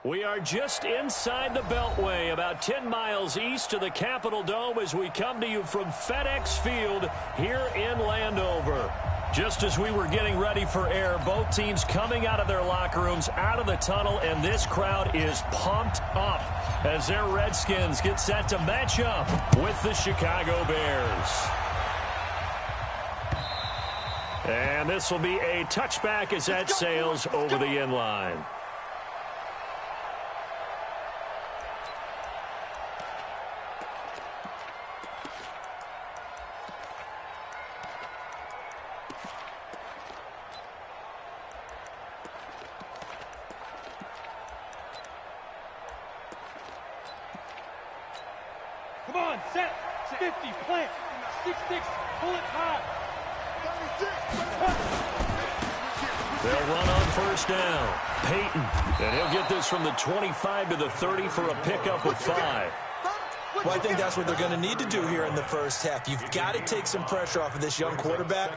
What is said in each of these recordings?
We are just inside the Beltway, about 10 miles east of the Capitol Dome as we come to you from FedEx Field here in Landover. Just as we were getting ready for air, both teams coming out of their locker rooms, out of the tunnel, and this crowd is pumped up as their Redskins get set to match up with the Chicago Bears. And this will be a touchback as that sails over the end line. Come on, set, 50, plant, 6-6, pull it high. They'll run on first down. Peyton, and he'll get this from the 25 to the 30 for a pickup of 5. Well, I think that's what they're going to need to do here in the first half. You've got to take some pressure off of this young quarterback,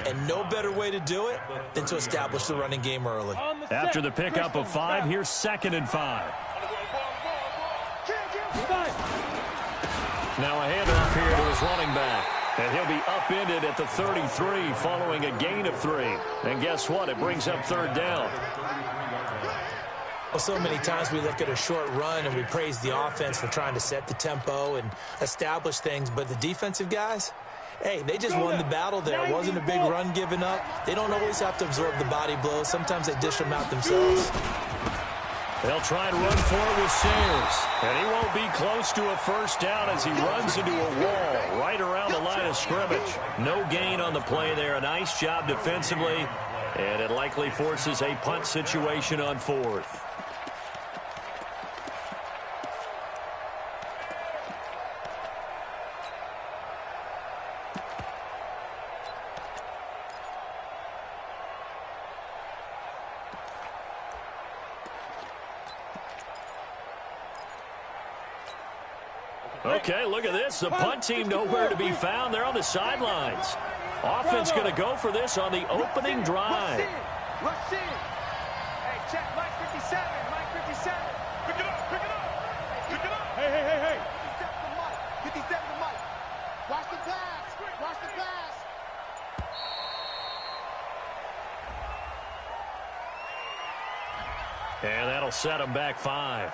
and no better way to do it than to establish the running game early. After the pickup of 5, here's 2nd and 5. Now a handoff here to his running back. And he'll be upended at the 33 following a gain of 3. And guess what? It brings up 3rd down. Well, so many times we look at a short run and we praise the offense for trying to set the tempo and establish things. But the defensive guys, hey, they just won the battle there. It wasn't a big run given up. They don't always have to absorb the body blows. Sometimes they dish them out themselves. They'll try and run for it with Sayers. And he won't be close to a first down as he runs into a wall right around the line of scrimmage. No gain on the play there. A nice job defensively. And it likely forces a punt situation on 4th. Okay, look at this. The punt team nowhere to be found. They're on the sidelines. Offense going to go for this on the opening drive. Rush in. Hey, check Mike 57. Mike 57. Pick it up. Pick it up. Pick it up. Hey. 57 to Mike. 57 to Mike. Watch the pass. Watch the pass. And that'll set them back 5.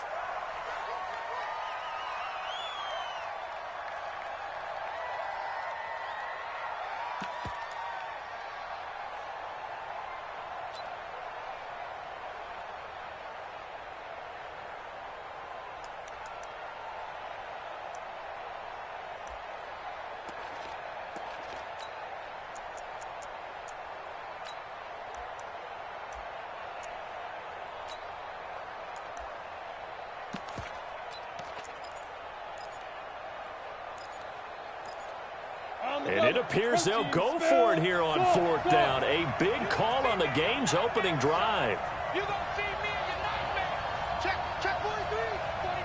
And it appears they'll go for it here on 4th down. A big call on the game's opening drive. You don't see me in your nightmare. Check 43, 49,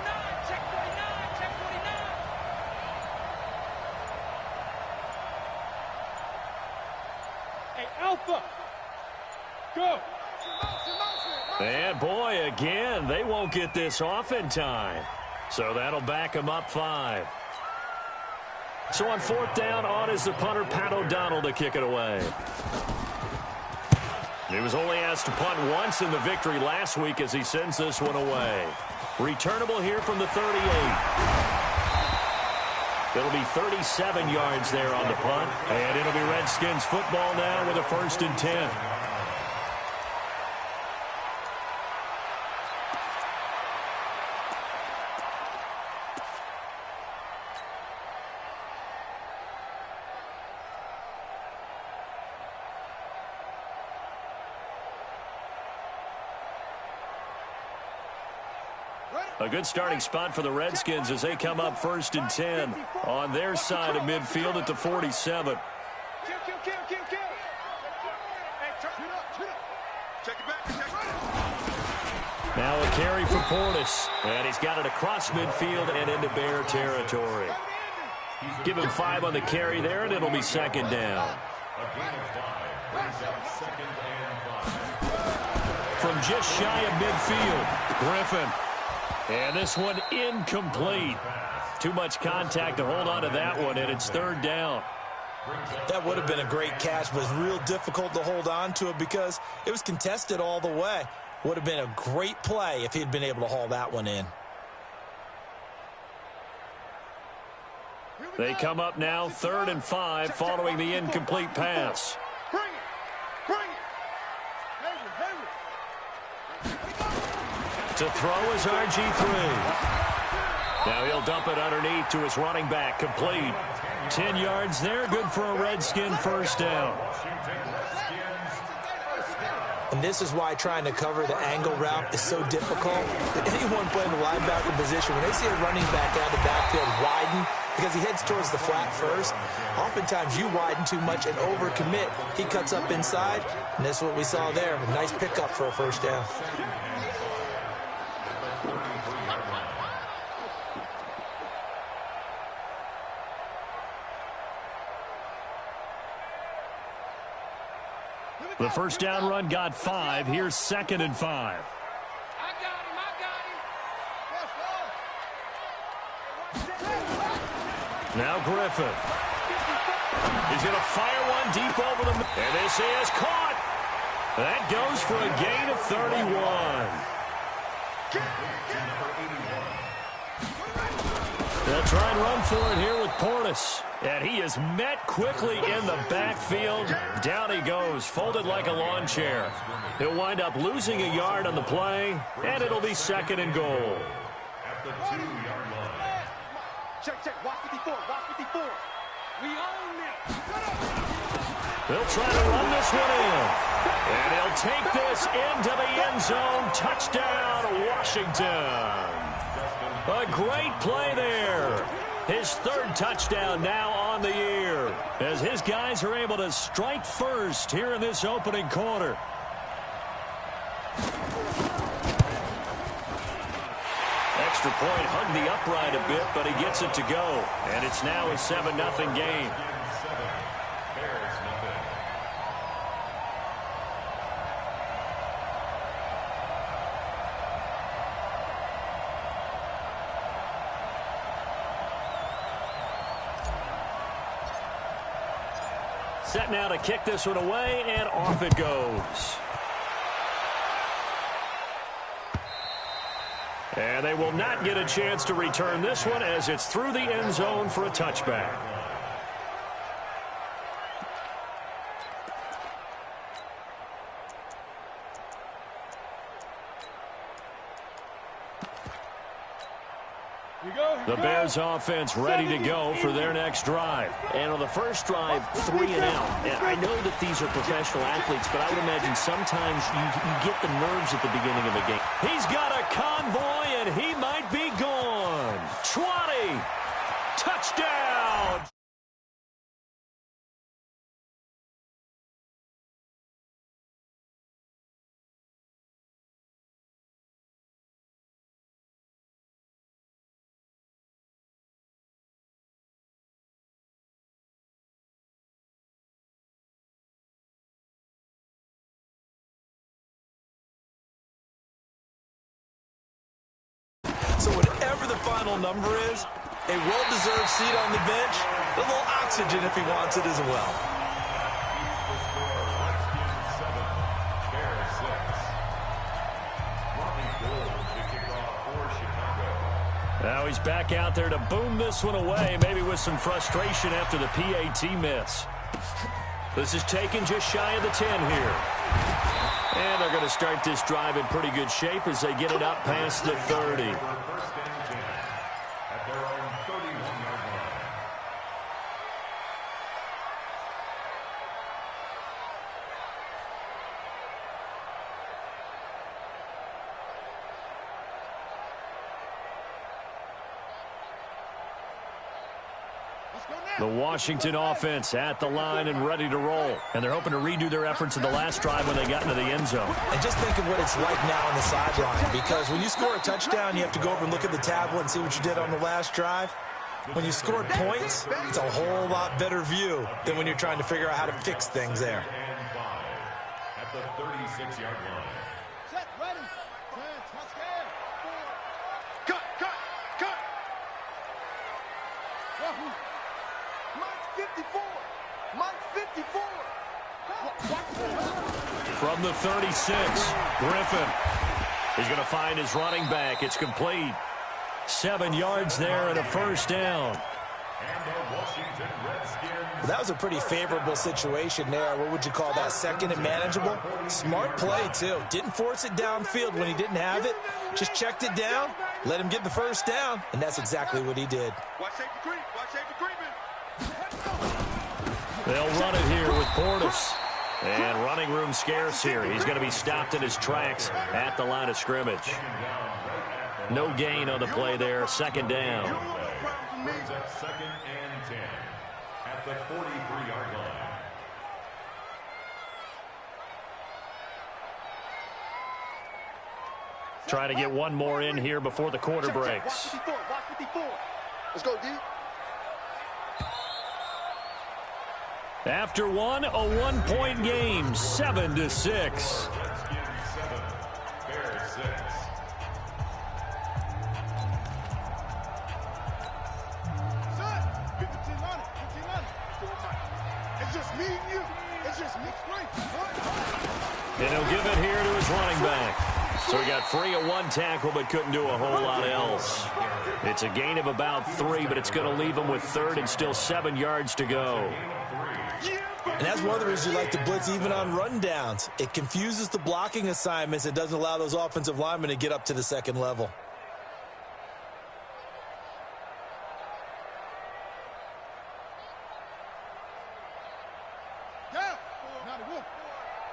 check 49, check 49. Hey, Alpha, go. And boy, again, they won't get this off in time. So that'll back them up 5. So on 4th down, on is the punter, Pat O'Donnell, to kick it away. He was only asked to punt once in the victory last week as he sends this one away. Returnable here from the 38. It'll be 37 yards there on the punt. And it'll be Redskins football now with a 1st and 10. A good starting spot for the Redskins as they come up 1st and 10 on their side of midfield at the 47. Now a carry for Portis, and he's got it across midfield and into Bear territory. Give him 5 on the carry there, and it'll be 2nd down. from just shy of midfield. Griffin. And this one incomplete. Too much contact to hold on to that one, and it's third down. That would have been a great catch, but it's real difficult to hold on to it because it was contested all the way. Would have been a great play if he'd been able to haul that one in. They come up now, 3rd and 5, following the incomplete pass. Bring it. To throw is RG3. Now he'll dump it underneath to his running back, complete. 10 yards there, good for a Redskin first down. And this is why trying to cover the angle route is so difficult. Anyone playing the linebacker position, when they see a running back out of the backfield widen, because he heads towards the flat first, oftentimes you widen too much and overcommit. He cuts up inside, and that's what we saw there. A nice pickup for a first down. The first down run got 5. Here's 2nd and 5. I got him. Now Griffin. He's going to fire one deep over the middle. And this is caught. That goes for a gain of 31. They'll try and run for it here with Portis. And he is met quickly in the backfield. Down he goes, folded like a lawn chair. He'll wind up losing a yard on the play, and it'll be 2nd and goal. At the 2-yard line. Check. Watch 54. We own it. They'll try to run this one in. And he'll take this into the end zone. Touchdown, Washington. A great play there. His 3rd touchdown now on the year, as his guys are able to strike first here in this opening quarter. Extra point hugged the upright a bit, but he gets it to go. And it's now a 7-0 game. Set now to kick this one away, and off it goes. And they will not get a chance to return this one as it's through the end zone for a touchback. The Bears offense ready to go for their next drive. And on the first drive, 3 and out. And I know that these are professional athletes, but I would imagine sometimes you get the nerves at the beginning of a game. He's got a convoy, and he might be gone. 20. Touchdown. So whatever the final number is, a well-deserved seat on the bench, a little oxygen if he wants it as well. Now he's back out there to boom this one away, maybe with some frustration after the PAT miss. This is taken just shy of the 10 here. And they're going to start this drive in pretty good shape as they get it up past the 30. The Washington offense at the line and ready to roll. And they're hoping to redo their efforts in the last drive when they got into the end zone. And just think of what it's like now on the sideline, because when you score a touchdown, you have to go over and look at the tablet and see what you did on the last drive. When you scored points, it's a whole lot better view than when you're trying to figure out how to fix things there. At the 36-yard line. from the 36. Griffin. He's going to find his running back. It's complete. 7 yards there and a first down. Well, that was a pretty favorable situation there. What would you call that? Second and manageable? Smart play, too. Didn't force it downfield when he didn't have it. Just checked it down, let him get the first down, and that's exactly what he did. Watch safety creep. Watch safety creeping. They'll run it here with Portis. And running room scarce here. He's going to be stopped in his tracks at the line of scrimmage. No gain on the play there. Second down. Second and 10 at the 43-yard line. Trying to get one more in here before the quarter breaks. Watch 54. Watch 54. Let's go, D. After one, a 1-point game, 7-6. Redskins 7, Bears 6. It's just me and you. It's just me. And he'll give it here to his running back. So he got free of one tackle but couldn't do a whole lot else. It's a gain of about 3, but it's going to leave him with third and still 7 yards to go. And that's one of the reasons you like to blitz even on rundowns. It confuses the blocking assignments. It doesn't allow those offensive linemen to get up to the second level.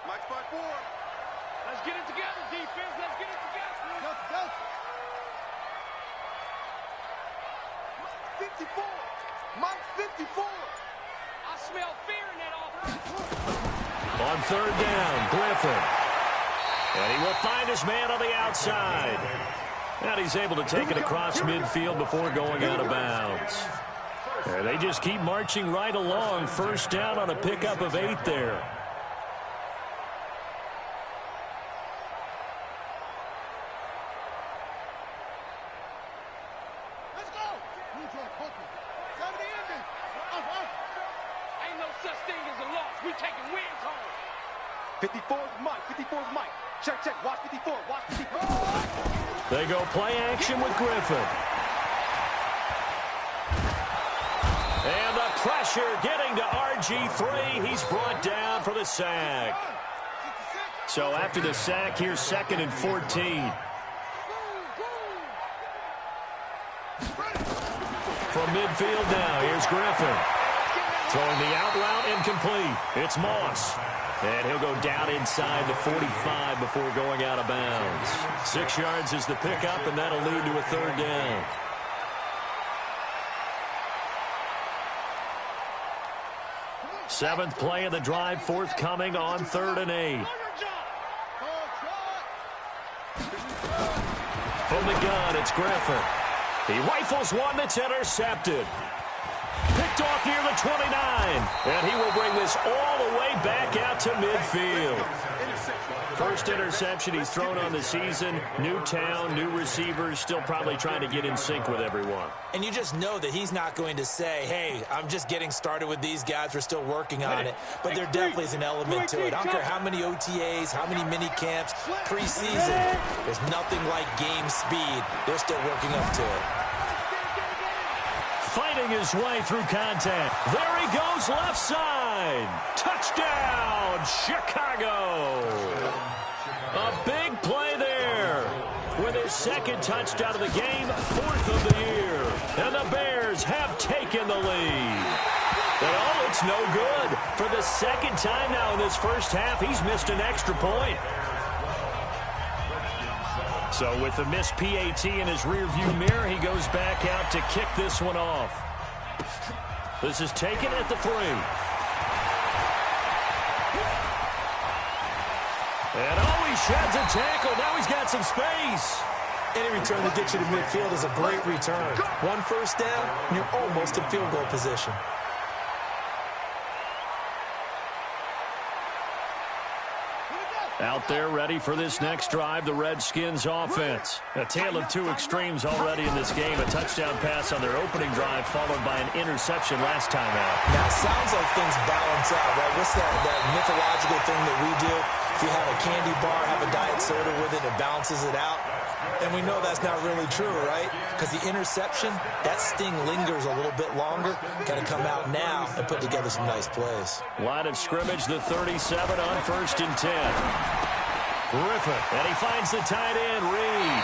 Mike spot 4. Let's get it together, defense. Let's get it together. Go. 54. Mike 54. I smell fear in that offense. On third down, Griffin. And he will find his man on the outside. And he's able to take it across midfield before going out of bounds. And they just keep marching right along. First down on a pickup of 8 there. Let's go. Ain't no such thing as a loss. We taking wins home. 54 is Mike. 54 is Mike. Check. Watch 54. Watch 54. They go play action with Griffin. And the pressure getting to RG3. He's brought down for the sack. So after the sack, here's 2nd and 14. From midfield now, here's Griffin. Throwing the out route incomplete. It's Moss. And he'll go down inside the 45 before going out of bounds. 6 yards is the pickup, and that'll lead to a third down. Seventh play of the drive forthcoming on 3rd and 8. From the gun, it's Griffin. He rifles one that's intercepted. Picked off near the 29. And he will bring this all the way back out to midfield. First interception he's thrown on the season. New town, new receivers, still probably trying to get in sync with everyone. And you just know that he's not going to say, hey, I'm just getting started with these guys. We're still working on it. But there definitely is an element to it. I don't care how many OTAs, how many mini camps, preseason. There's nothing like game speed. They're still working up to it. Fighting his way through contact. There he goes left side. Touchdown, Chicago. A big play there. With his 2nd touchdown of the game, 4th of the year. And the Bears have taken the lead. And oh, it's no good. For the 2nd time now in this first half, he's missed an extra point. So with the missed PAT in his rearview mirror, he goes back out to kick this one off. This is taken at the 3. And oh, he sheds a tackle. Now he's got some space. Any return that gets you to midfield is a great return. One first down, and you're almost in field goal position. Out there ready for this next drive, the Redskins offense. A tale of two extremes already in this game. A touchdown pass on their opening drive followed by an interception last time out. Now, it sounds like things balance out, right? What's that mythological thing that we do? if you have a candy bar, have a diet soda with it, it balances it out. And we know that's not really true, right? Because the interception, that sting lingers a little bit longer. Got to come out now and put together some nice plays. Line of scrimmage, the 37 on 1st and 10. Griffin, and he finds the tight end, Reed.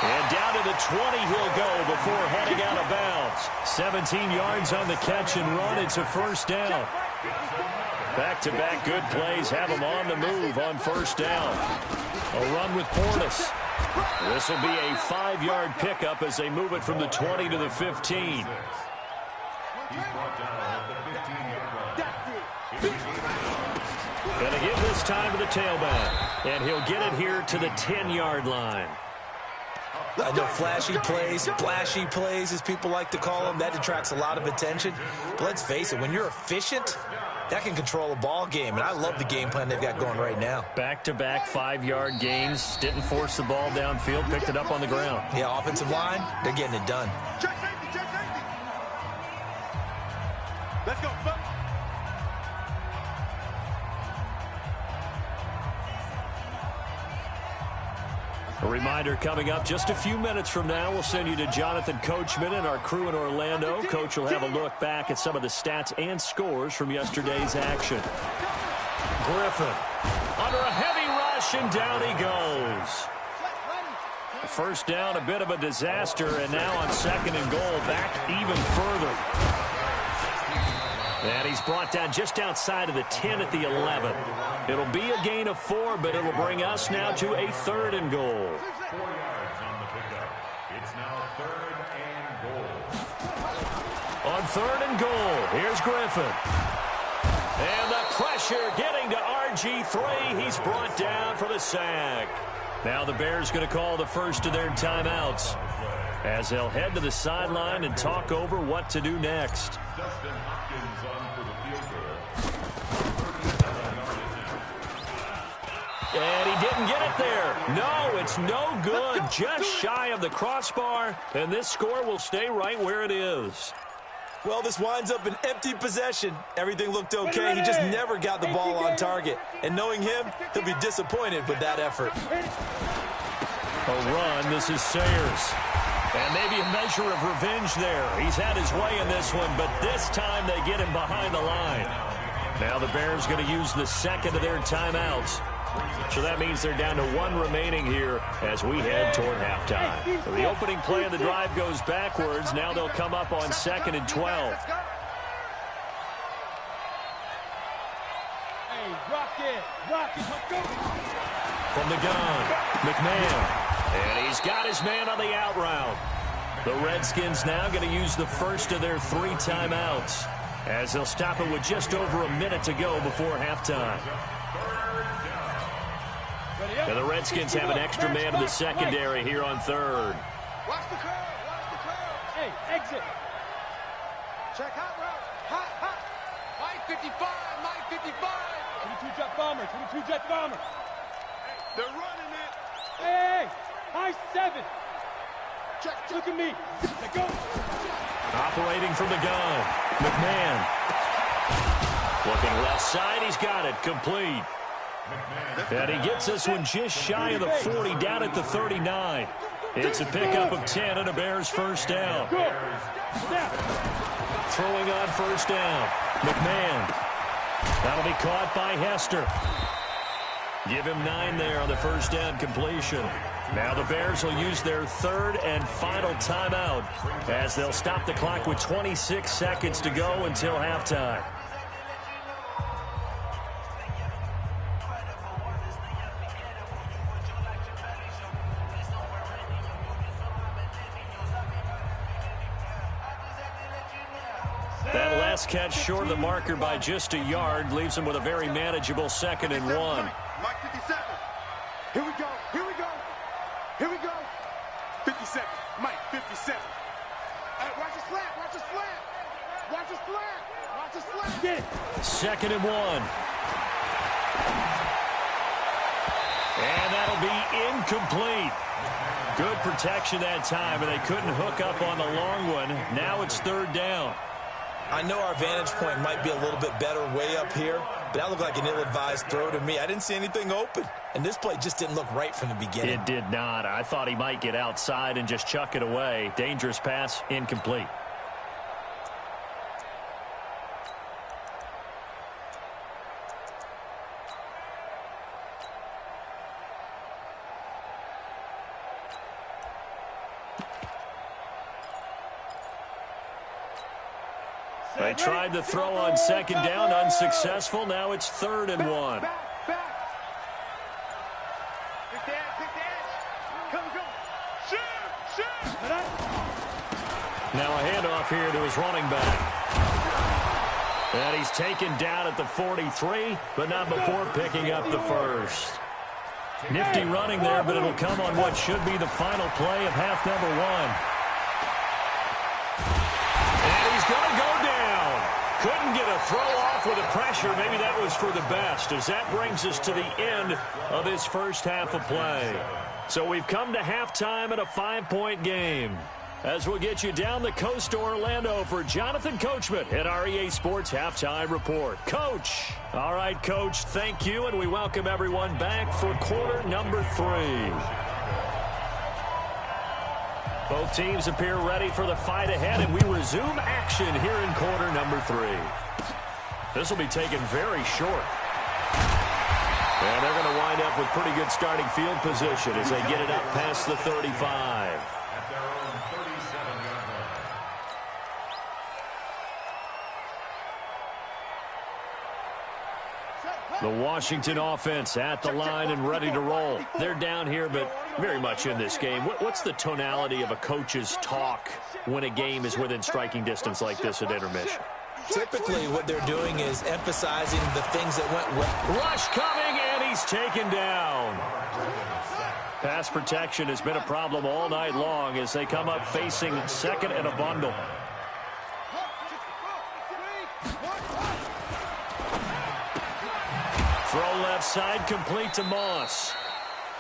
And down to the 20 he'll go before heading out of bounds. 17 yards on the catch and run. It's a first down. Back-to-back good plays have him on the move on first down. A run with Portis. This will be a 5-yard pickup as they move it from the 20 to the 15. He's brought down at the 15-yard line. Going to give this time to the tailback. And he'll get it here to the 10-yard line. I know flashy plays, splashy plays, as people like to call them, that attracts a lot of attention. But let's face it, when you're efficient, that can control a ball game. And I love the game plan they've got going right now. Back-to-back 5-yard gains. Didn't force the ball downfield. Picked it up on the ground. Yeah, offensive line, they're getting it done. Check safety, check safety. Let's go, folks. A reminder coming up just a few minutes from now, we'll send you to Jonathan Coachman and our crew in Orlando. Coach will have a look back at some of the stats and scores from yesterday's action. Griffin under a heavy rush, and down he goes. First down, a bit of a disaster, and now on 2nd and goal, back even further. And he's brought down just outside of the 10 at the 11. It'll be a gain of 4, but it'll bring us now to a 3rd and goal. 4 yards on the pickup. It's now 3rd and goal. On 3rd and goal, here's Griffin. And the pressure getting to RG3. He's brought down for the sack. Now the Bears going to call the first of their timeouts as they'll head to the sideline and talk over what to do next. Dustin Hopkins on for the field goal. And he didn't get it there. No, it's no good. Just shy of the crossbar, and this score will stay right where it is. Well, this winds up an empty possession. Everything looked okay. He just never got the ball on target. And knowing him, he'll be disappointed with that effort. A run. This is Sayers. And maybe a measure of revenge there. He's had his way in this one, but this time they get him behind the line. Now the Bears going to use the second of their timeouts. So that means they're down to 1 remaining here as we head toward halftime. So the opening play of the drive goes backwards. Now they'll come up on 2nd and 12. Hey, rock it, let's go. From the gun, McMahon. And he's got his man on the out route. The Redskins now going to use the first of their 3 timeouts as they'll stop it with just over a minute to go before halftime. And the Redskins have an extra man in the secondary here on 3rd. Watch the curve, watch the curve. Hey, exit. Check hot route, hot. Mike 55, Mike 55. 22 jet bomber, 22 jet bomber. They're running it. Hey, high 7. Check, look at me. Let go. Operating from the gun, McMahon. Looking left side, he's got it, complete. And he gets this one just shy of the 40, down at the 39. It's a pickup of 10 and a Bears first down. Throwing on first down, McMahon. That'll be caught by Hester. Give him 9 there on the first down completion. Now the Bears will use their 3rd and final timeout as they'll stop the clock with 26 seconds to go until halftime. That last catch short of the marker by just a yard leaves him with a very manageable 2nd and 1. Mike 57. Here we go. 57. Mike 57. Hey, watch his slant. Watch his slant. Get it. 2nd and 1. And that'll be incomplete. Good protection that time, and they couldn't hook up on the long one. Now it's 3rd down. I know our vantage point might be a little bit better way up here, but that looked like an ill-advised throw to me. I didn't see anything open, and this play just didn't look right from the beginning. It did not. I thought he might get outside and just chuck it away. Dangerous pass, incomplete. They tried to throw on second down, unsuccessful. Now it's 3rd and 1. Now a handoff here to his running back. And he's taken down at the 43, but not before picking up the first. Nifty running there, but it'll come on what should be the final play of half number 1. And he's going to go down. Couldn't get a throw off with the pressure. Maybe that was for the best, as that brings us to the end of this first half of play. So we've come to halftime in a 5-point game. As we'll get you down the coast to Orlando for Jonathan Coachman at our EA Sports Halftime Report. Coach. All right, Coach, thank you, and we welcome everyone back for quarter number 3. Both teams appear ready for the fight ahead, and we resume action here in quarter number 3. This will be taken very short. And they're going to wind up with pretty good starting field position as they get it up past the 35. At their own 37-yard line. The Washington offense at the line and ready to roll. They're down here, but very much in this game. What's the tonality of a coach's talk when a game is within striking distance like this at intermission? Typically, what they're doing is emphasizing the things that went well. Rush coming, and he's taken down. Pass protection has been a problem all night long as they come up facing second and a bundle. Throw left side, complete to Moss.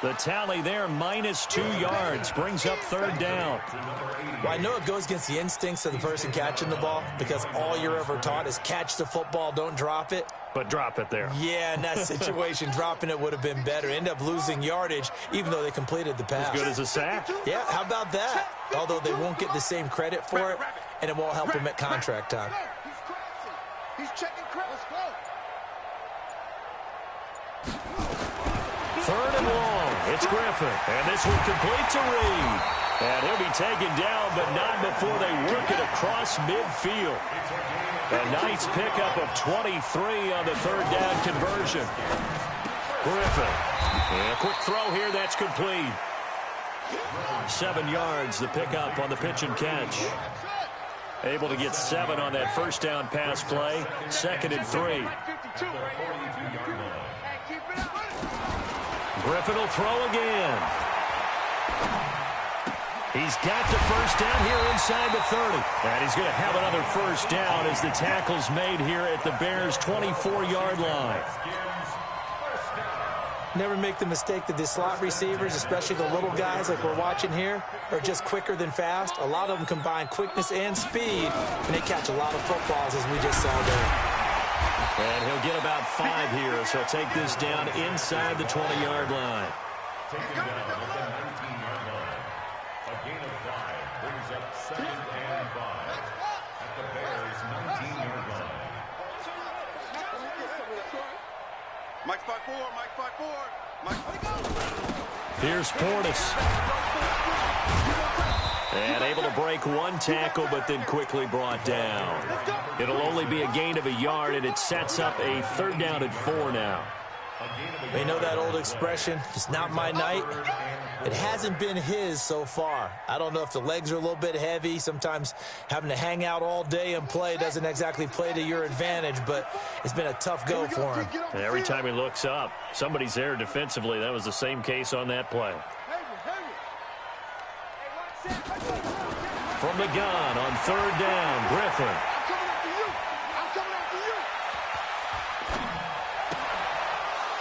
The tally there, -2 yards, brings up 3rd down. Well, I know it goes against the instincts of the person catching the ball because all you're ever taught is catch the football, don't drop it. But drop it there. Yeah, in that situation, dropping it would have been better. End up losing yardage, even though they completed the pass. As good as a sack. Yeah, how about that? Although they won't get the same credit for it, and it won't help them at contract time. He's checking credit. 3rd and long. It's Griffin. And this one complete to Reed. And he'll be taken down, but not before they work it across midfield. A nice pickup of 23 on the 3rd down conversion. Griffin. And a quick throw here. That's complete. 7 yards, the pickup on the pitch and catch. Able to get 7 on that first down pass play. 2nd and 3. Griffin will throw again. He's got the first down here inside the 30. And he's going to have another first down as the tackle's made here at the Bears' 24-yard line. Never make the mistake that the slot receivers, especially the little guys like we're watching here, are just quicker than fast. A lot of them combine quickness and speed, and they catch a lot of footballs, as we just saw there. And he'll get about 5 here, so take this down inside the 20-yard line. Taken down at the 19-yard line. A gain of 5 brings up 2nd and 5 at the Bears' 19-yard line. Mike 5-4, Mike 5-4, Mike 5-4. Here's Portis. And able to break 1 tackle, but then quickly brought down. It'll only be a gain of a yard, and it sets up a 3rd down and 4 now. They know that old expression, it's not my night. It hasn't been his so far. I don't know if the legs are a little bit heavy. Sometimes having to hang out all day and play doesn't exactly play to your advantage, but it's been a tough go for him. And every time he looks up, somebody's there defensively. That was the same case on that play. From the gun on 3rd down, Griffin.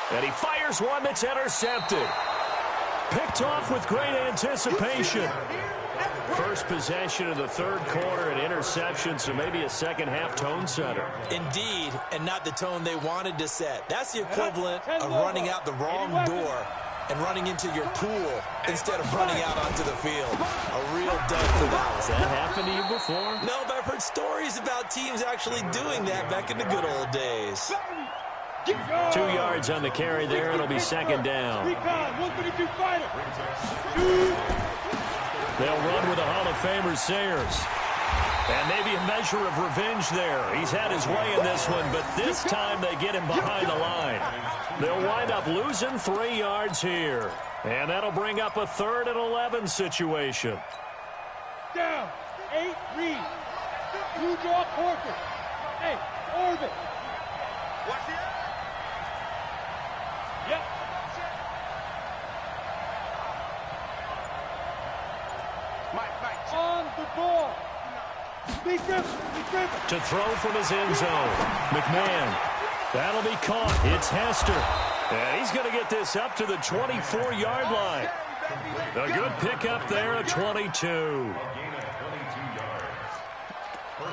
And he fires one that's intercepted. Picked off with great anticipation. First possession of the third quarter, an interception, so maybe a second-half tone setter. Indeed, and not the tone they wanted to set. That's the equivalent of running out the wrong door and running into your pool instead of running out onto the field. A real dud for that one. Has that happened to you before? No, but I've heard stories about teams actually doing that back in the good old days. 2 yards on the carry there. It'll be second down. They'll run with the Hall of Famer Sayers. And maybe a measure of revenge there. He's had his way in this one, but this time they get him behind the line. They'll wind up losing 3 yards here. And that'll bring up a 3rd and 11 situation. Down. 8, read. You draw Corker. Hey, orbit. Watch it. Yep. Mike. On the ball. Be careful. To throw from his end zone. McMahon. That'll be caught. It's Hester. And he's going to get this up to the 24-yard line. A good pickup there, a 22.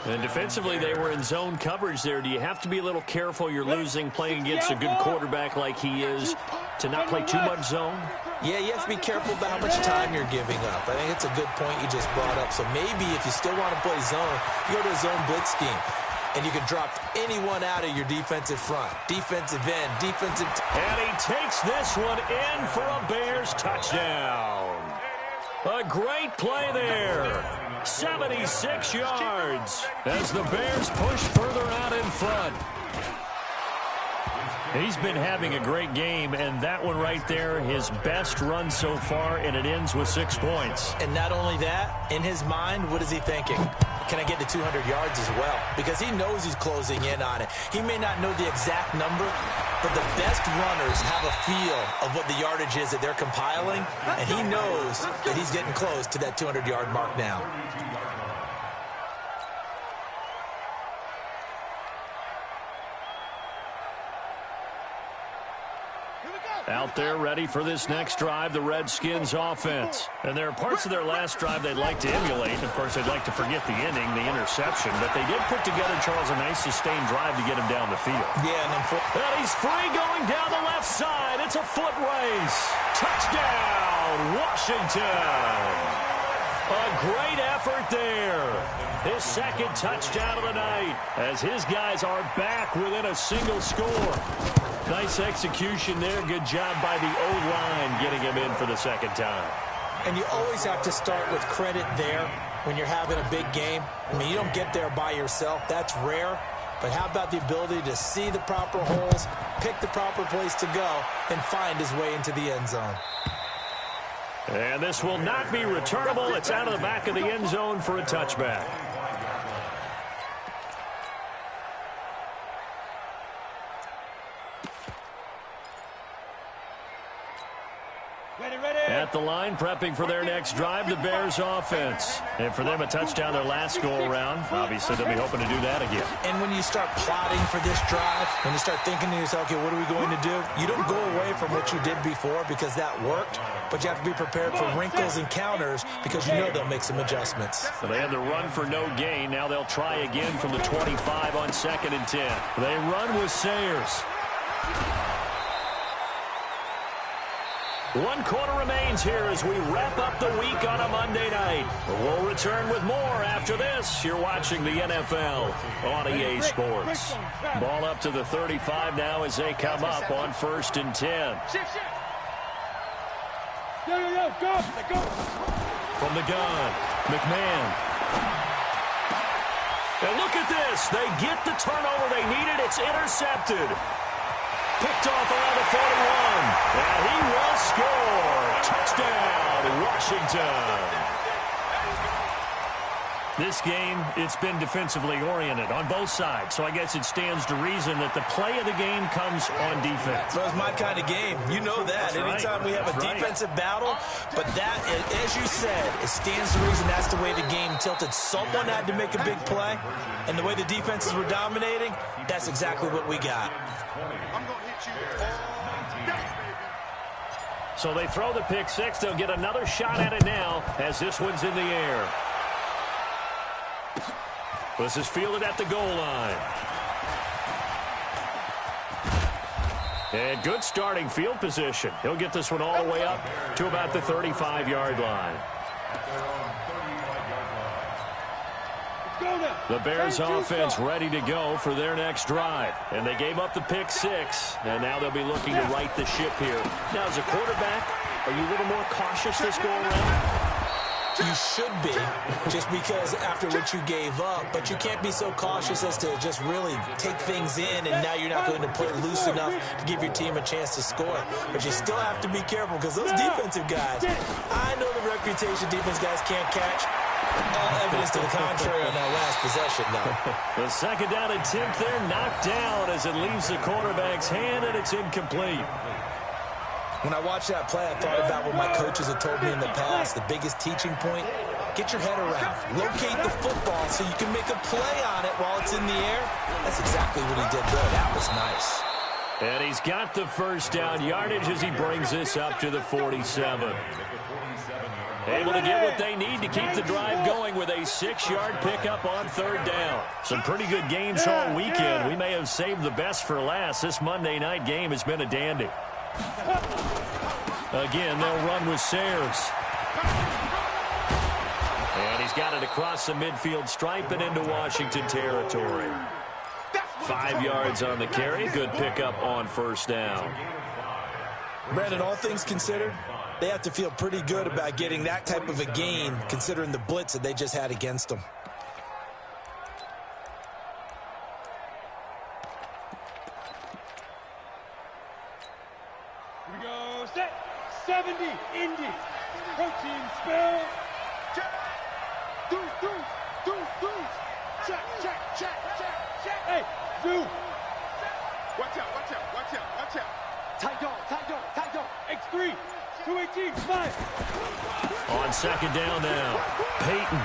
And defensively, they were in zone coverage there. Do you have to be a little careful you're losing playing against a good quarterback like he is to not play too much zone? Yeah, you have to be careful about how much time you're giving up. I think it's a good point you just brought up. So maybe if you still want to play zone, you go to a zone blitz scheme. And you can drop anyone out of your defensive front. Defensive end, defensive... And he takes this one in for a Bears touchdown. A great play there. 76 yards as the Bears push further out in front. He's been having a great game, and that one right there, his best run so far, and it ends with 6 points. And not only that, in his mind, what is he thinking? Can I get to 200 yards as well? Because he knows he's closing in on it. He may not know the exact number, but the best runners have a feel of what the yardage is that they're compiling, and he knows that he's getting close to that 200-yard mark now. Out there ready for this next drive, the Redskins offense. And there are parts of their last drive they'd like to emulate. Of course, they'd like to forget the inning, the interception. But they did put together, Charles, a nice sustained drive to get him down the field. Yeah, and he's free going down the left side. It's a foot race. Touchdown, Washington. A great effort there. His second touchdown of the night as his guys are back within a single score. Nice execution there. Good job by the O-line getting him in for the second time. And you always have to start with credit there when you're having a big game. I mean, you don't get there by yourself. That's rare. But how about the ability to see the proper holes, pick the proper place to go, and find his way into the end zone? And this will not be returnable. It's out of the back of the end zone for a touchback. At the line, prepping for their next drive, the Bears offense. And for them, a touchdown their last go-around. Obviously, they'll be hoping to do that again. And when you start plotting for this drive, when you start thinking to yourself, okay, what are we going to do? You don't go away from what you did before because that worked, but you have to be prepared for wrinkles and counters because you know they'll make some adjustments. So they had the run for no gain. Now they'll try again from the 25 on 2nd and 10. They run with Sayers. 1 quarter remains here as we wrap up the week on a Monday night. We'll return with more after this. You're watching the NFL on EA Sports. Ball up to the 35 now as they come up on 1st and 10. Go. From the gun, McMahon. And look at this. They get the turnover they needed. It's intercepted. Picked off around the 41. And he will score. Touchdown, Washington. This game, it's been defensively oriented on both sides. So I guess it stands to reason that the play of the game comes on defense. Well, it's my kind of game. You know that. Anytime we have a defensive battle, but that, as you said, it stands to reason that's the way the game tilted. Someone had to make a big play, and the way the defenses were dominating, that's exactly what we got. I'm going to hit you all day, baby. So they throw the pick six. They'll get another shot at it now as this one's in the air. This is fielded at the goal line. And good starting field position. He'll get this one all the way up to about the 35-yard line. The Bears offense ready to go for their next drive. And they gave up the pick six, and now they'll be looking to right the ship here. Now, as a quarterback, are you a little more cautious this go-around? You should be, just because after what you gave up, but you can't be so cautious as to just really take things in, and now you're not going to play loose enough to give your team a chance to score. But you still have to be careful, because those defensive guys, I know the reputation defense guys can't catch. All evidence to the contrary on that last possession, though. The second down attempt there knocked down as it leaves the quarterback's hand, and it's incomplete. When I watched that play, I thought about what my coaches had told me in the past. The biggest teaching point, get your head around. Locate the football so you can make a play on it while it's in the air. That's exactly what he did there. That was nice. And he's got the first down yardage as he brings this up to the 47. Able to get what they need to keep the drive going with a 6-yard pickup on third down. Some pretty good games all weekend. We may have saved the best for last. This Monday night game has been a dandy. Again, they'll run with Sayers. And he's got it across the midfield stripe and into Washington territory. 5 yards on the carry. Good pickup on first down. Brandon, all things considered, they have to feel pretty good about getting that type of a gain, considering the blitz that they just had against them. Here we go. Set. 70. Indy. Protein spell. Check. Deuce, deuce, deuce, deuce. Check, check, check, check, check. Hey, deuce. Watch out, watch out, watch out, watch out. Tight dog, tight dog, tight dog. X3. 218, 5. On second down now, Peyton.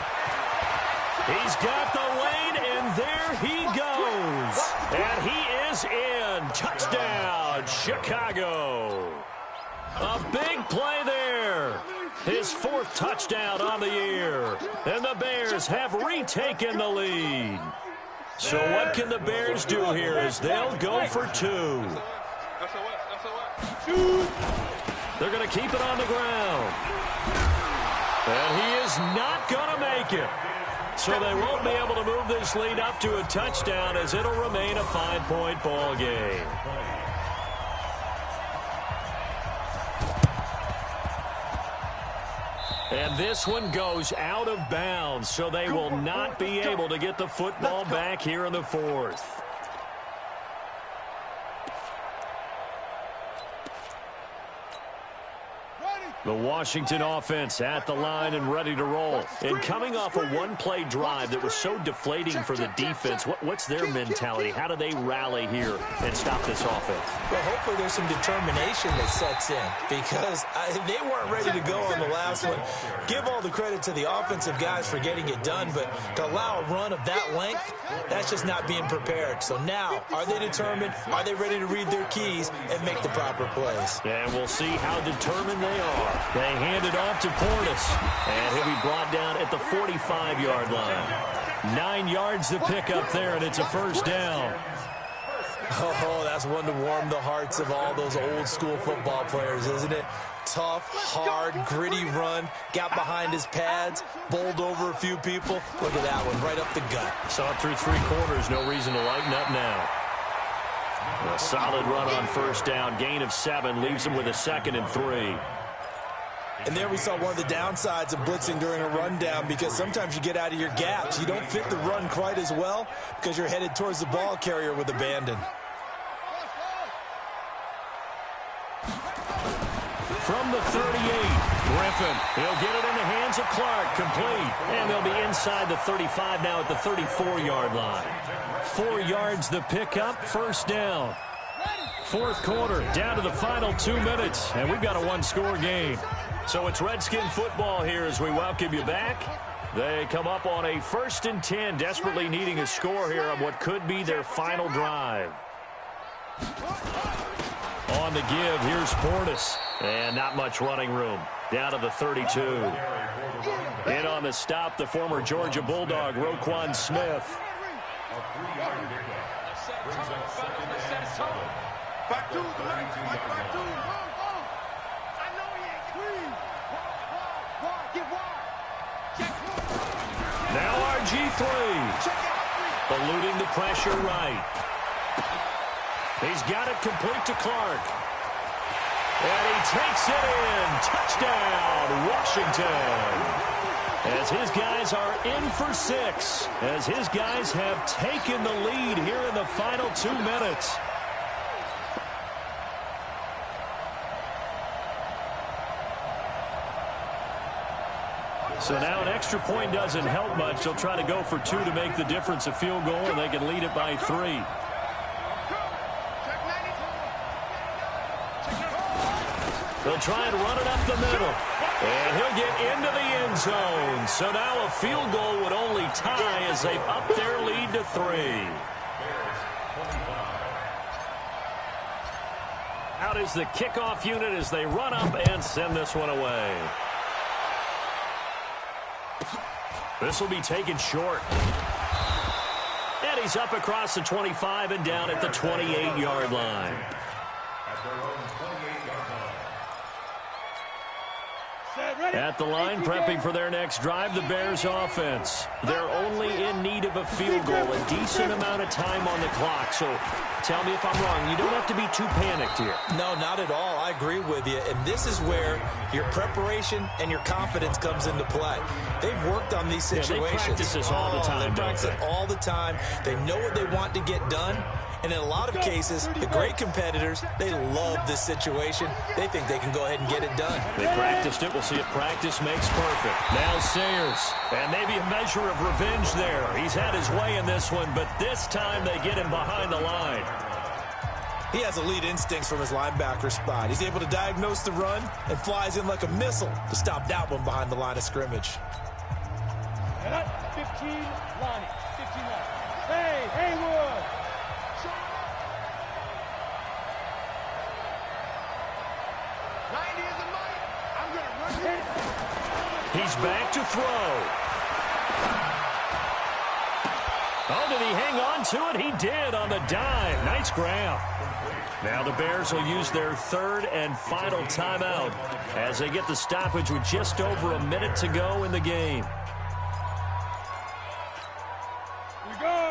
He's got the lane, and there he goes. And he is in. Touchdown, Chicago. A big play there. His 4th touchdown on the year. And the Bears have retaken the lead. So what can the Bears do here as they'll go for 2? They're going to keep it on the ground. And he is not going to make it. So they won't be able to move this lead up to a touchdown as it'll remain a 5-point ball game. And this one goes out of bounds, so they will not be able to get the football back here in the 4th. The Washington offense at the line and ready to roll. And coming off a one-play drive that was so deflating for the defense, what's their mentality? How do they rally here and stop this offense? Well, hopefully there's some determination that sets in because they weren't ready to go on the last one. Give all the credit to the offensive guys for getting it done, but to allow a run of that length, that's just not being prepared. So now, are they determined? Are they ready to read their keys and make the proper plays? And we'll see how determined they are. They hand it off to Portis, and he'll be brought down at the 45-yard line. 9 yards to pick up there, and it's a first down. Oh, that's one to warm the hearts of all those old-school football players, isn't it? Tough, hard, gritty run, got behind his pads, bowled over a few people. Look at that one, right up the gut. Saw it through 3 quarters, no reason to lighten up now. A solid run on first down, gain of 7, leaves him with a 2nd and 3. And there we saw one of the downsides of blitzing during a rundown because sometimes you get out of your gaps. You don't fit the run quite as well because you're headed towards the ball carrier with abandon. From the 38, Griffin. He'll get it in the hands of Clark, complete. And they'll be inside the 35 now at the 34-yard line. 4 yards the pickup, first down. 4th quarter, down to the final 2 minutes, and we've got a 1-score game. So it's Redskin football here as we welcome you back. They come up on a 1st and 10, desperately needing a score here on what could be their final drive. On the give, here's Portis. And not much running room. Down to the 32. In on the stop, the former Georgia Bulldog, Roquan Smith. Now RG3. Eluding the pressure right. He's got it complete to Clark. And he takes it in. Touchdown, Washington. As his guys are in for 6. As his guys have taken the lead here in the final 2 minutes. So now an extra point doesn't help much. They'll try to go for 2 to make the difference a field goal, and they can lead it by 3. They'll try and run it up the middle. And he'll get into the end zone. So now a field goal would only tie as they've upped their lead to 3. Out is the kickoff unit as they run up and send this one away. This will be taken short. And he's up across the 25 and down at the 28-yard line. At the line, prepping for their next drive, the Bears offense. They're only in need of a field goal, a decent amount of time on the clock. So tell me if I'm wrong. You don't have to be too panicked here. No, not at all. I agree with you. And this is where your preparation and your confidence comes into play. They've worked on these situations. Yeah, they practice this all the time. They practice it all the time. They know what they want to get done. And in a lot of cases, the great competitors, they love this situation. They think they can go ahead and get it done. They practiced it. We'll see if practice makes perfect. Now Sayers. And maybe a measure of revenge there. He's had his way in this one, but this time they get him behind the line. He has elite instincts from his linebacker spot. He's able to diagnose the run and flies in like a missile to stop that one behind the line of scrimmage. And that's 15, Lonnie. 15 left. Hey, Haywood. 90 is the mic. I'm going to rush it. He's back to throw. Oh, did he hang on to it? He did on the dive. Nice grab. Now the Bears will use their 3rd and final timeout as they get the stoppage with just over a minute to go in the game.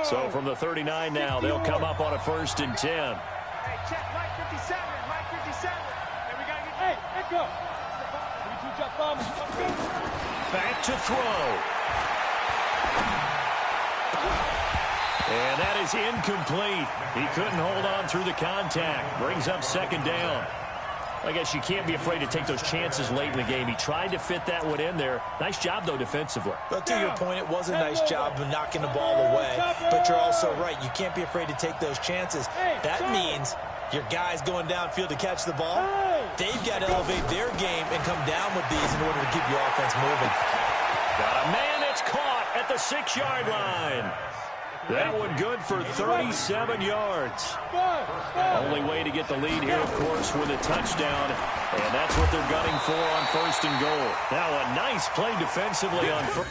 So from the 39 now, they'll come up on a 1st and 10. Hey, check Mike 57. Mike 57. Hey, we got to get... Hey, let's go. Back to throw. And that is incomplete. He couldn't hold on through the contact. Brings up 2nd down. I guess you can't be afraid to take those chances late in the game. He tried to fit that one in there. Nice job, though, defensively. But to your point, it was a nice job of knocking the ball away. But you're also right. You can't be afraid to take those chances. That means your guys going downfield to catch the ball, they've got to elevate their game and come down with these in order to keep your offense moving. Got a man that's caught at the 6-yard line. That one good for 37 yards. Only way to get the lead here, of course, with a touchdown. And that's what they're gunning for on 1st and goal. Now a nice play defensively on first.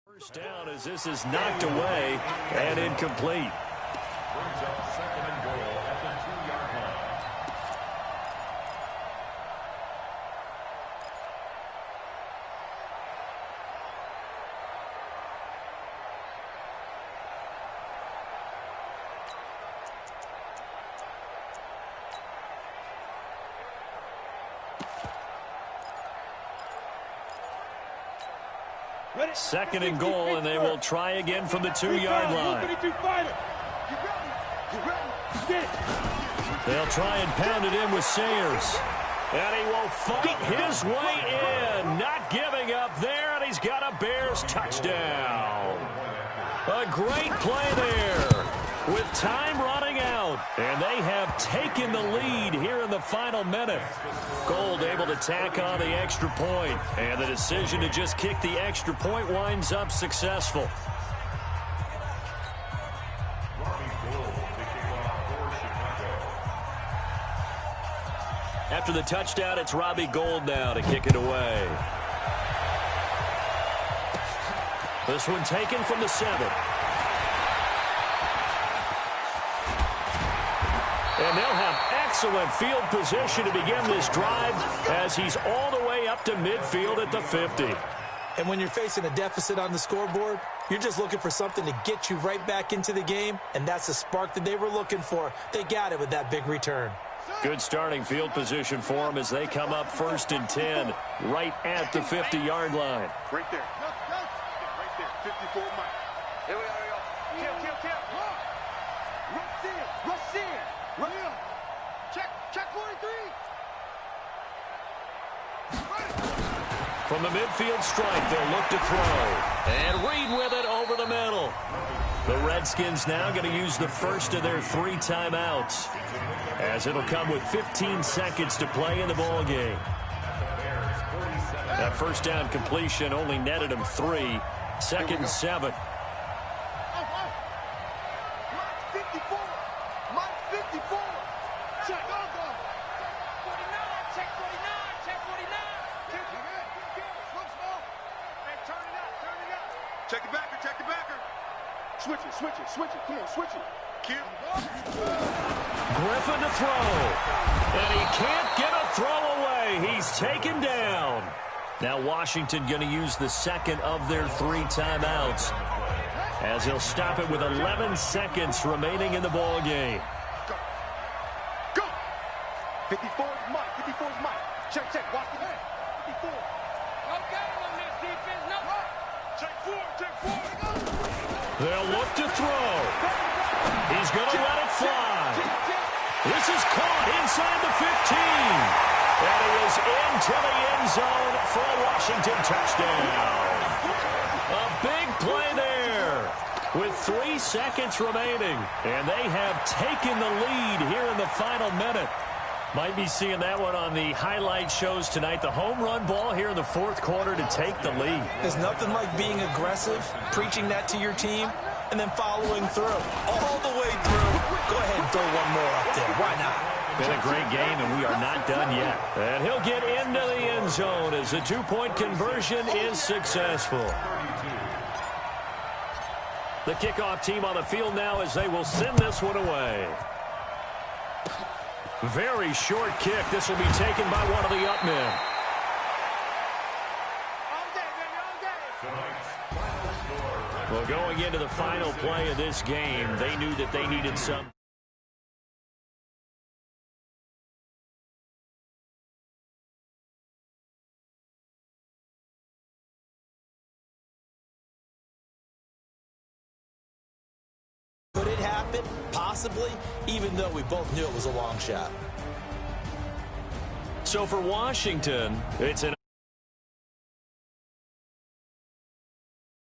First down as this is knocked away and incomplete. Brings up 2nd and goal at the 2-yard line. Second and goal, and they will try again from the 2-yard line. They'll try and pound it in with Sayers. And he will fight his way in. Not giving up there, and he's got a Bears touchdown. A great play there with time running out. And they have taken the lead here in the final minute. Gold able to tack on the extra point. And the decision to just kick the extra point winds up successful. After the touchdown, it's Robbie Gould now to kick it away. This one taken from the 7. And they'll have excellent field position to begin this drive as he's all the way up to midfield at the 50. And when you're facing a deficit on the scoreboard, you're just looking for something to get you right back into the game, and that's the spark that they were looking for. They got it with that big return. Good starting field position for them as they come up 1st and 10 right at the 50-yard line. Right there. Right there. 54 Mike. Here we go. Kill. Rush in. Run in. Check 43. From the midfield strike, they'll look to throw. And Reed with it over the middle. The Redskins now going to use the first of their 3 timeouts, as it'll come with 15 seconds to play in the ball game. That first down completion only netted them 3. 2nd and 7. Switch it. Come on, switch it. Griffin to throw. And he can't get a throw away. He's taken down. Now Washington going to use the second of their 3 timeouts, as he'll stop it with 11 seconds remaining in the ball game. Go. 54 is Mike. 54 is Mike. Check. Watch the man. 54. No game on this defense. No. Check 4. They'll look to throw. He's going to let it fly. This is caught inside the 15. And he is into the end zone for a Washington touchdown. A big play there with 3 seconds remaining. And they have taken the lead here in the final minute. Might be seeing that one on the highlight shows tonight. The home run ball here in the 4th quarter to take the lead. There's nothing like being aggressive, preaching that to your team, and then following through. All the way through. Go ahead and throw one more up there. Why not? Been a great game, and we are not done yet. And he'll get into the end zone as the 2-point conversion is successful. The kickoff team on the field now as they will send this one away. Very short kick. This will be taken by one of the up men. Well, going into the final play of this game, they knew that they needed some. Could it happen? Possibly, even though we both knew it was a long shot. So for Washington, it's an